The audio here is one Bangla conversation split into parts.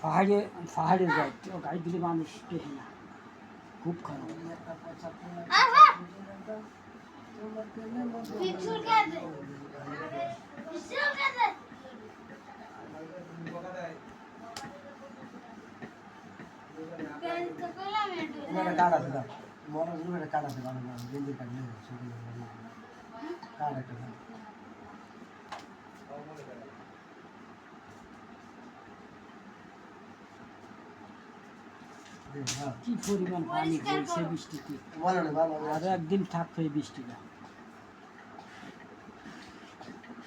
পাহাড়ে পাহাড়ে যায় তো গাড়ি দিলে মানুষ টেকে না, খুব খারাপ। কি পরিমাণ পানি পড়ছে বৃষ্টিতে, আরো একদিন থাকবে এই বৃষ্টিটা।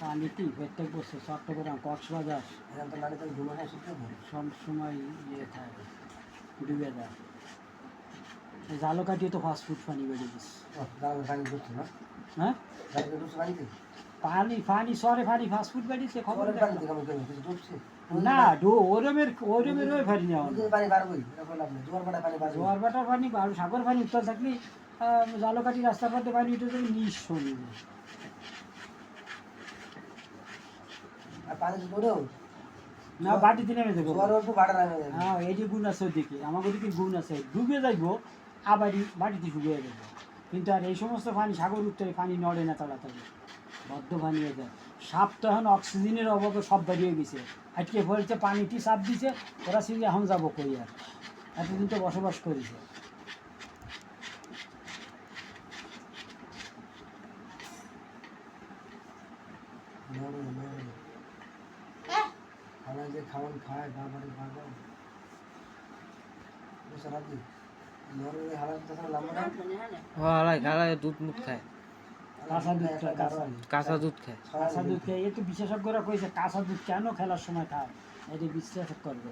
পানি কি প্রত্যেক বছর চট্টগ্রাম কক্সবাজার সব সময় ইয়ে থাকে, ডুবে যায়। জালো কাটিয়ে তো ফাস্টফুড পানি বেড়ে গেছে। হ্যাঁ পানি পানি সরে পানি ফাস্টফুড বেড়েছে খবর না, ওরমের ওরমের ওই পানি নেওয়া জোয়ার বাটার পানি আর সাগর পানি উত্তর থাকলে জালকাঠি রাস্তার মধ্যে পানি উঠে যাবে নিঃস্ব না, বাটিতে নেমে যাবো। হ্যাঁ এই গুণ আছে ওদিকে, আমাকে ওদিকে গুণ আছে, ডুবে যাইবো আবারই বাটিতে শুকিয়ে যাবো। কিন্তু আর এই সমস্ত পানি সাগর উত্তরে পানি নড়ে না তাড়াতাড়ি, বদ্ধ পানি হয়ে যায়। সাপ তো এখন অক্সিজেনের অভাবে সব দাঁড়িয়ে গেছে, আজকে বলছে পানিটি সাপ দিছে, ওরা সিঁড়ি এখন যাবো কই আর, এতদিন তো বসবাস করেছে। খাওয়ান খায় বাবারে বাবা দুধ মুখ খায়, কাঁচা দুধ খায়। এই তো বিশেষজ্ঞরা কইছে কাঁচা দুধ কেন খেলার সময় খায়, এটা বিশ্বাস করবে।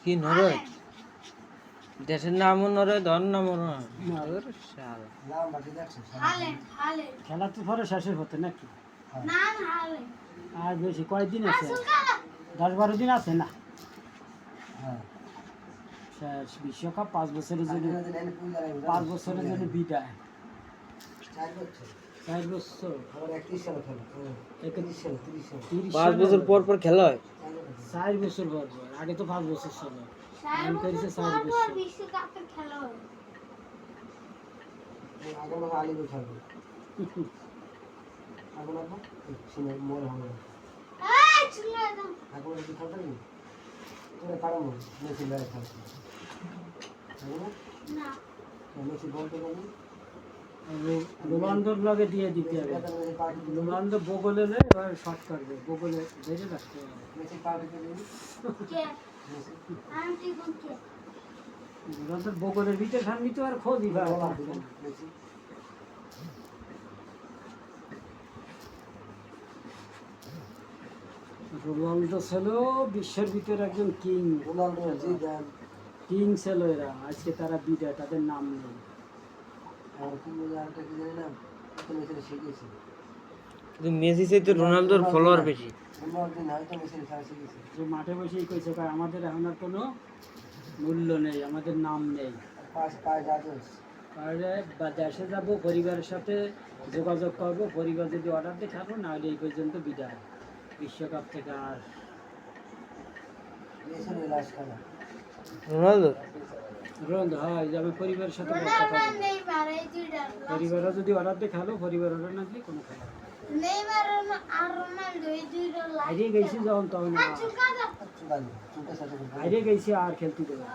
কি নরয় দেশের নামও নরয়, ধর নামও নরয়। খেলা তো পরে শেষের হতে নাকি, আর বেশি কয়েকদিন আছে, 10-12 দিন আছে না শেষ বিশ্বকাপ। 5 বছরের জন্য, 5 বছরের জন্য বিদায়। 4 বছর 5 বছর পর পর খেলা হয়, 4 বছর পর পর। আগে তো 5 বছর ছিল, আমি করেছে 4 বছর বিশ্বকাপে খেলা হয়। আগে না আলী খেলবে আগে না শুনে মোর হবে এই শুনে দাও আগে না খেলতে নি তোরে পারমু মেসি লাগে খেলতে না মেসি বলতে বলি রোনালদোর লগে দিয়ে দিতে হবে। রোনালদো বগলে নে আর শট করবে, বগলে ধরে রাখতে হবে। মেসি পার্টি করে কে আন্টি কোন কে রোনালদোর বগলের ভিতর খানি তো আর খোঁজ দিবা মেসি। রোনালদো ছিল বিশ্বের ভিতরে একজন কিং, রোনালদো কিং ছিল এরা, আজকে তারা বিদায়, তাদের নাম নেই। মেসি চাইতে রোনালদোর ফলোয়ার বেশি, মাঠে বসেই কইছে আমাদের এখন আর কোনো মূল্য নেই, আমাদের নাম নেই। দেশে যাব, পরিবারের সাথে যোগাযোগ করব, পরিবার যদি অর্ডার দিয়ে খাবো, নাহলে এই পর্যন্ত বিদায় বিশ্বকাপ থেকে। আর রোনালদো রোনালদো হয় যাবে পরিবারের সাথে, পরিবারও যদি অর্ডার দিয়ে খেলো, পরিবার অর্ডার না দিয়ে কোনো খেলা হারিয়ে গেছি যখন, তখন হারিয়ে গেছি আর খেলতে দেবে।